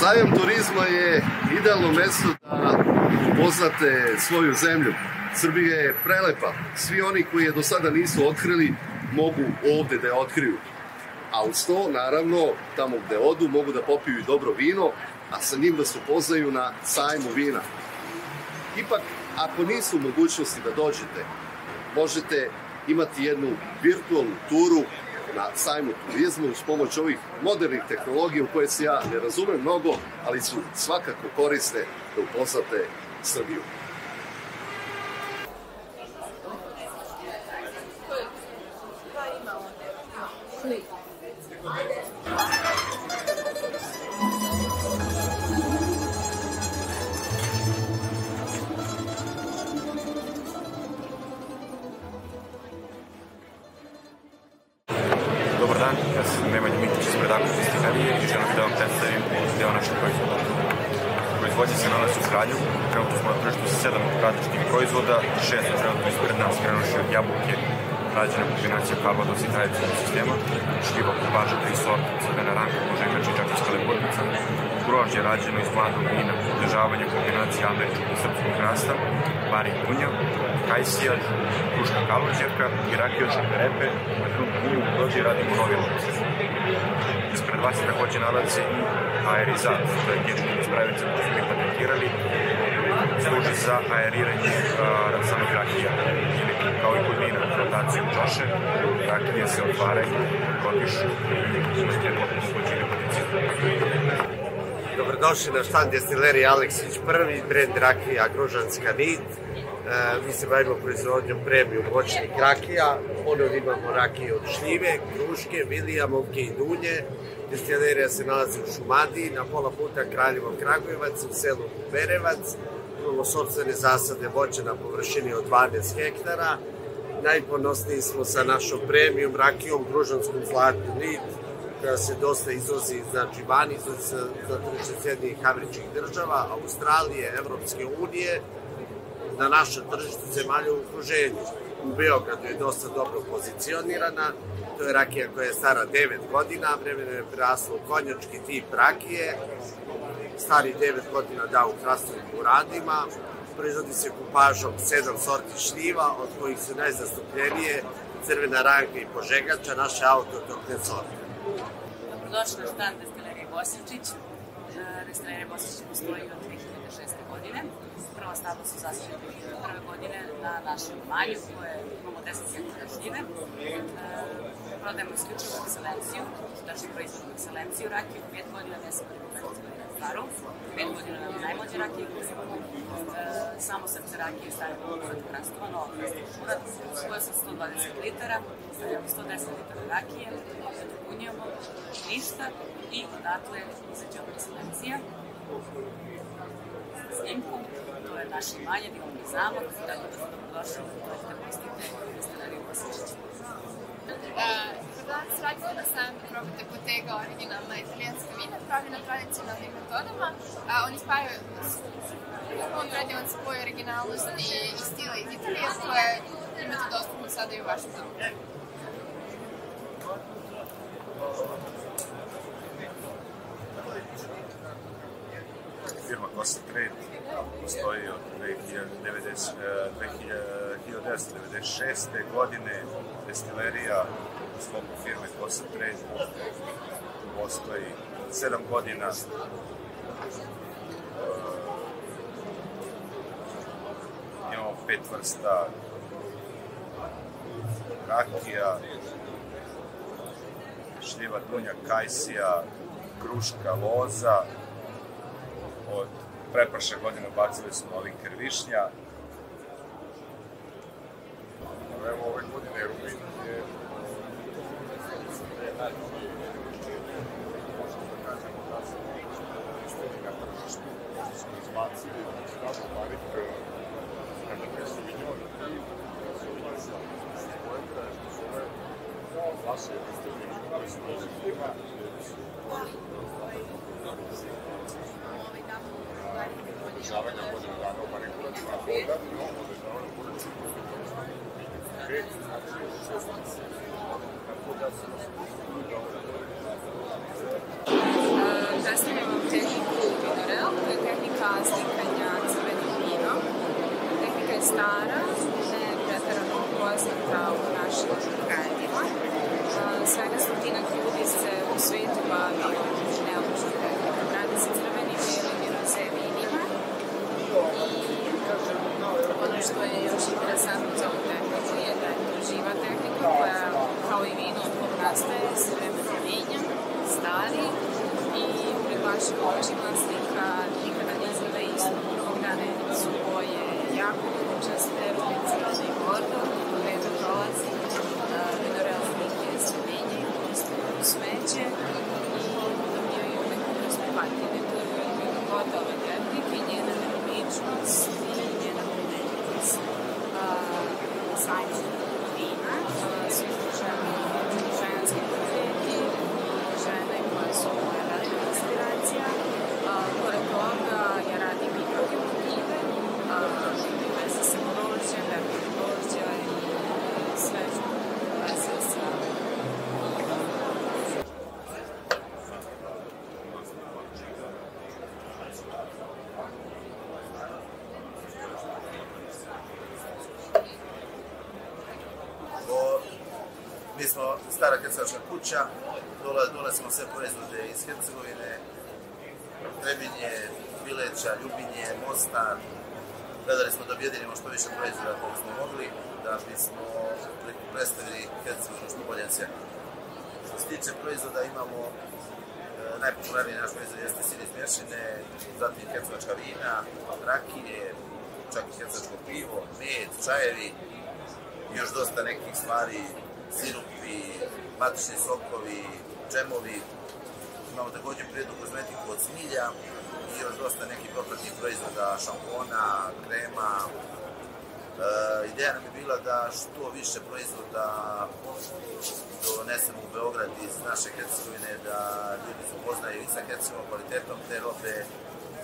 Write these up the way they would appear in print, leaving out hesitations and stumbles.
Sajam turizma je idealno mesto da upoznate svoju zemlju. Srbija je prelepa. Svi oni koji je do sada nisu otkrili mogu ovde da je otkriju. A uz to, naravno, tamo gde odu mogu da popiju i dobro vino, a sa njim da se upoznaju na sajmu vina. Ipak, ako nisu u mogućnosti da dođete, možete imati jednu virtualnu turu na sajmu turizmu uz pomoć ovih modernih tehnologija u koje se ja ne razumem mnogo, ali su svakako korisne da upoznate Srbiju. Dobar dan, ja sam Nemanja Mitić ispred Ako Destilerije i želim da vam predstavim deo našeg proizvoda. Proizvodnje se nalazi u Kraljevu, trenutno smo na tržištu sa 7 različitih proizvoda, 6 trenutno ispred nas krenuši od jabuke, rađena kombinacija Calvados i tradicionalnog sistema, šljiva kupaža 3 sorta, crvena ranka, možemač i čačarska lepotica, grožđe rađeno iz mladog vina, održavanje kombinacije američkog i srpskog hrasta, bar i dunja, kajsija, kruška kaluđerka i rakija od šeperepe, na krupniju grožđe radimo novi lokus. Ispred vas se takođe nalazi i aerizat, to je kemički ispravica koju smo mi patentirali, služi za aeriranje samih rakija, ili kao i kod vina, rotaciju čaše, rakije se otvaraju, protišu i imate potpuno slučajne potencijale. Dobrodošli na štand Destilerije Aleksić, prvi brend rakija Gružanska nit. Mi se bavimo proizvodnjom premium voćnih rakija. Ponovno imamo rakije od šljive, kruške, Vilijamovke i dunje. Destilerija se nalazi u Šumadiji, na pola puta Kraljevo-Kragujevac, u selu Berevac. Imamo sopstvene zasade voća na površini od 12 hektara. Najponosniji smo sa našom premium rakijom Gružanskom zlatnu nit, koja se dosta izvozi, znači van, izvozi se za tržište Sjedinjenih Američkih Država, Australije, Evropske unije, na našem tržištu zemalja u okruženju. U Beogradu je dosta dobro pozicionirana, to je rakija koja je stara 9 godina, vremeno je preraslo u konjački tip rakije, stari 9 godina da u hrastovim uradima, proizvodi se kupažom 7 sorti šljiva, od kojih su najzastupljenije crvena ranka i požegača, naše autohtone sorte. Dobrodošli na štand Destilerije Bosiljčić. Destilerija Bosiljčić postoji od 2006. godine. Prva stabla su zasađene 2001. godine na našem imanju koje imamo 10 hektara šljive. Prodajemo isključivo ekscelenciju, znači proizvodimo ekscelenciju rakiju, 5 godina ne sam preko 15 godina staru, 5 godina nam najmlađe rakije koje imamo. Samo srce rakije stavimo u urat hrastova, novo hrastov šurat, koja su 120 litara, stavljamo 110 litara rakije, dopunjujemo ništa i odatle izađemo ekscelencija. Snimku, to je naše imanje, Dilovni zamak, tako da ste dobrodošli da postite Destileriju Bosiljčić. Kod nas radimo na sajmu da probate Bottega originalna italijanska vina, pravljena tradicionalnim metodama. Oni spajaju predivan spoj originalnosti i stila iz Italije, koje imate dostupno sada i u vašem domu. Firma Kosa Trade postoji od 1996. godine. Destilerija u sklopu firme Kosa Trade postoji 7 godina. Imamo 5 vrsta rakija, šljiva, dunja, kajsija, kruška, loza. Od pretprošle godine bacili smo linker višnja. Evo ove godine Rubin je možemo da kažemo da se istini na tržištu smo izbacili kako barik Cabernet Sauvignon i Sauvignon sa spojka što su ove vaše istini koji su pozitivima održavanja godinu dana u manipulaciju, a dodatno održavanja budućih pet, znači 6 meseci. Tako da se nas dobro. Predstavljamo tehniku vlasnika u našim krajevima. Svega 100-ak ljudi se u svetu bavi neobičnom tehnikom. Radi se crvenim, belim i roze vinima. I ono što je još interesantno za ovu tehniku je da je to živa tehnika koja, kao i vino od kog nastaje, se vremenom menja, stari i privlači oči vlasnika nikada ne izgleda isto. Granicu boje jako česte, rubicirane i gordo, vreme prolazi, mineralnike se menjaju, postaju smeće i dobijaju neku vrstu patine. To je velika ljubota ove tehnike, njena neobičnost i njena primenjivost. Sajmo vina, svi slušamo ženski portreti, žene koje su moja velika inspiracija. Pored toga ja radim i druge motive, veze sa grožđem, verbe grožđa i sve što veze sa... Mi smo stara hercegovačka kuća, dolazimo sve proizvode iz Hercegovine, Trebinje, Bileća, Ljubinje, Mostar. Gledali smo da objedinimo što više proizvoda koliko smo mogli, da bismo predstavili Hercegovinu što boljem svijetu. Što se tiče proizvoda imamo najpopularniji naš proizvod jeste sir iz mješine, zatim hercegovačka vina, rakije, čak i hercegovačko pivo, med, čajevi i još dosta nekih stvari, sirupi, matični sokovi, džemovi. Imamo također prirodnu kozmetiku od smilja i još dosta nekih propratnih proizvoda, šampona, krema. Ideja nam je bila da što više proizvoda donesemo u Beograd iz naše Hercegovine, da ljudi se upoznaju i sa hercegovačkom kvalitetom te robe,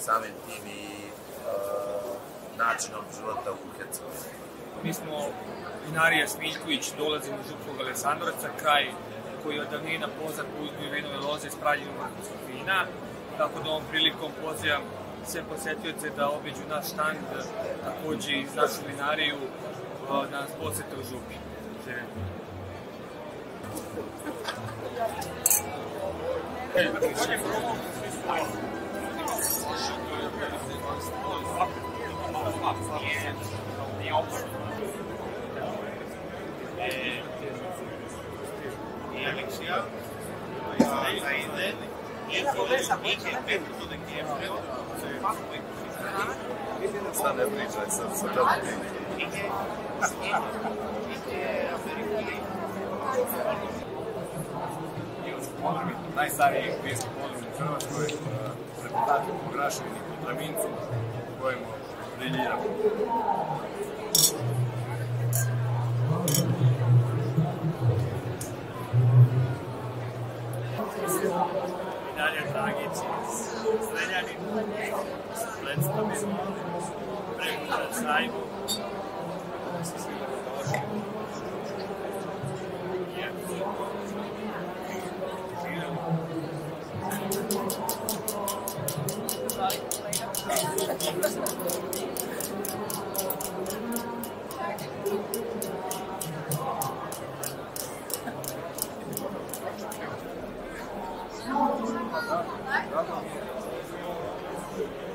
samim tim i načinom života u Hercegovini. Mi smo vinarija Smiljković, dolazimo iz Župskog Aleksandrovca, kraj koji je od davnina poznat po uzgoju vinove loze iz pravljenju vrhunskog vina. Tako da ovom prilikom pozivam sve posetioce da obiđu naš štand, također iz našu vinariju, da nas posete u Župi. Sad ne pričaj sa čokom. Najstariji vinski podrum u Hrvatskoj, reputati po Graševini i Tramincu, u kojemu briljiramo. Vinarija Dragić iz Zrenjanin se predstavimo preko na sajmu.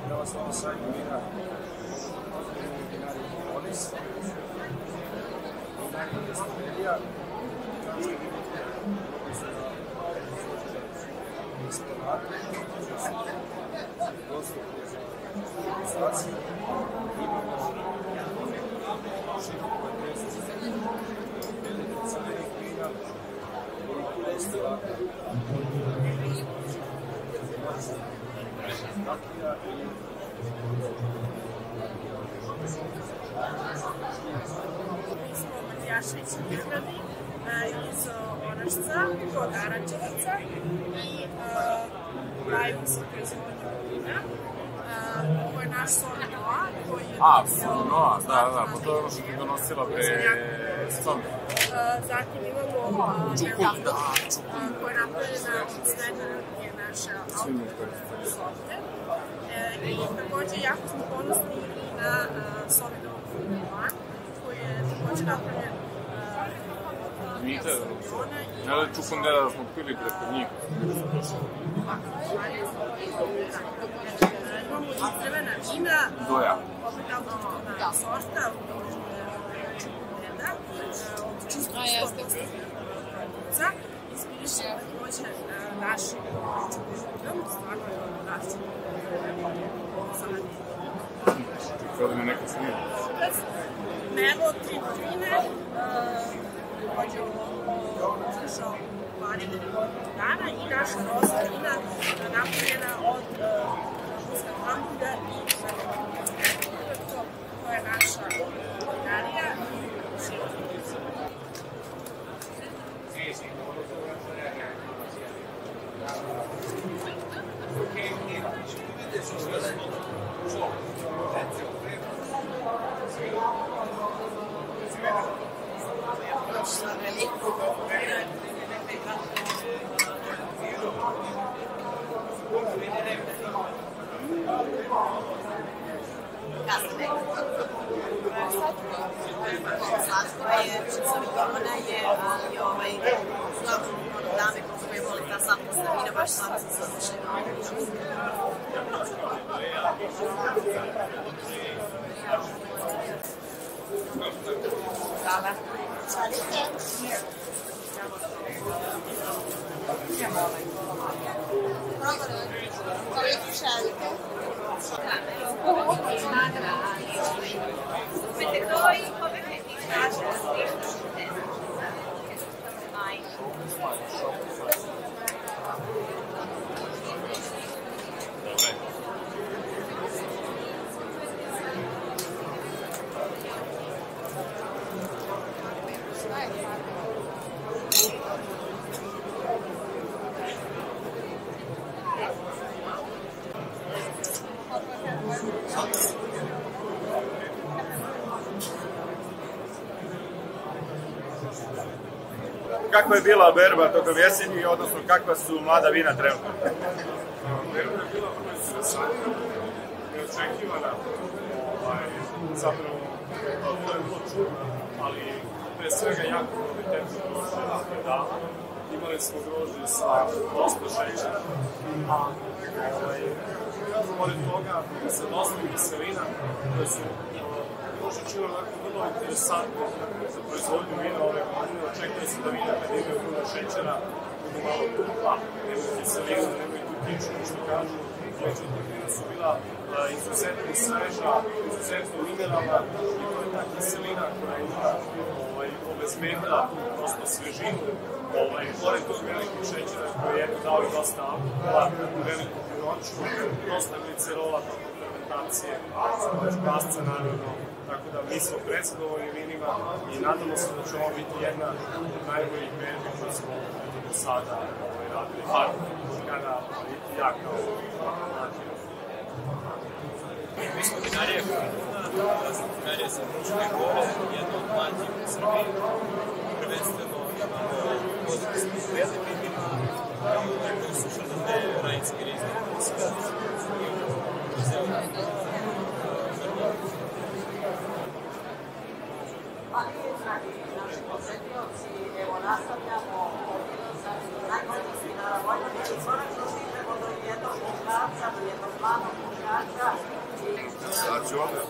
Da vas ovo sajmu vina Olis, vinarija Destillerija i instalate koji su dostupni za realizaciju. Imamo široku kvalitetu velikih crvenih vina i destilata. Rakija i Mi smo Matijašević Mirnadi iz Orašca, kod Aranđelovca i bavimo se proizvodnjom vina. Ovo je naš Sola Noa koji je Noa, da, pa to je ono što ti donosila pre Sola. Zatim imamo Čukut koja je napravljena od Srednje naše autohtone sorte. I također jako smo ponosni i na Solidovom Fumilvan koji je također napravljen Vidite, ne li čukundera da smo pili preko njih. Imamo i crvena vina, Doja. autohtona sorta, od čistog 100% kuca, inspiriše takođe našim čukurom, stvarno je ono našim sadnje. Kada mi neko snima. Merlot 3 godine, takođe ušao varim dana i naša roza vina napravljena od ruska krambuda i šarika. To je naša vinarija i širika. Slatko je, savitolona je, ali uglavnom dame koje vole ta slatkosta vina, baš slatko se slušaju. Hvala. Koliko šalite? Kupite to i pobegite ih naše. Kakva je bila berba tokom jeseni, odnosno kakva su mlada vina trenutno? Berba je bila vrlo interesantna, neočekivana, zapravo to je bilo čudno, ali pre svega jako kvalitetno grožđe dala. Imali smo grožđe sa dosta šećera, a pored toga sa dosta kiselina koje su grožđe onako vrlo interesantno za proizvodnju vina ove godine. Očekuje se da vina kad imaju puno šećera budu malo pupa, nemaju kiselinu, nemaju tu kičnu što kažu. Međutim, vina su bila izuzetno sveža, izuzetno mineralna i to je ta kiselina koja ima obezbedila prosto svežinu. Pored tog velikog šećera koji je dao i dosta alkohola, veliku punoću, dosta glicerola tokom fermentacije, kvasca naravno. Tako da mi smo predzadovoljni vinima i nadamo se da će ovo biti jedna od najboljih berbi koje smo do sada radili. Bar kada ja kao način. Mi smo vinarija vinarija sa Fruške gore, jedna od mlađih u Srbiji. Prvenstveno imamo pozitivski veliki vina, koji su šardone, rajinski rizni, sve naši posjetioci, evo nastavljamo najbolji na Vojvodini, konačno stižemo do jednog muškarca, do jednog mladog muškarca. Znači ovdje.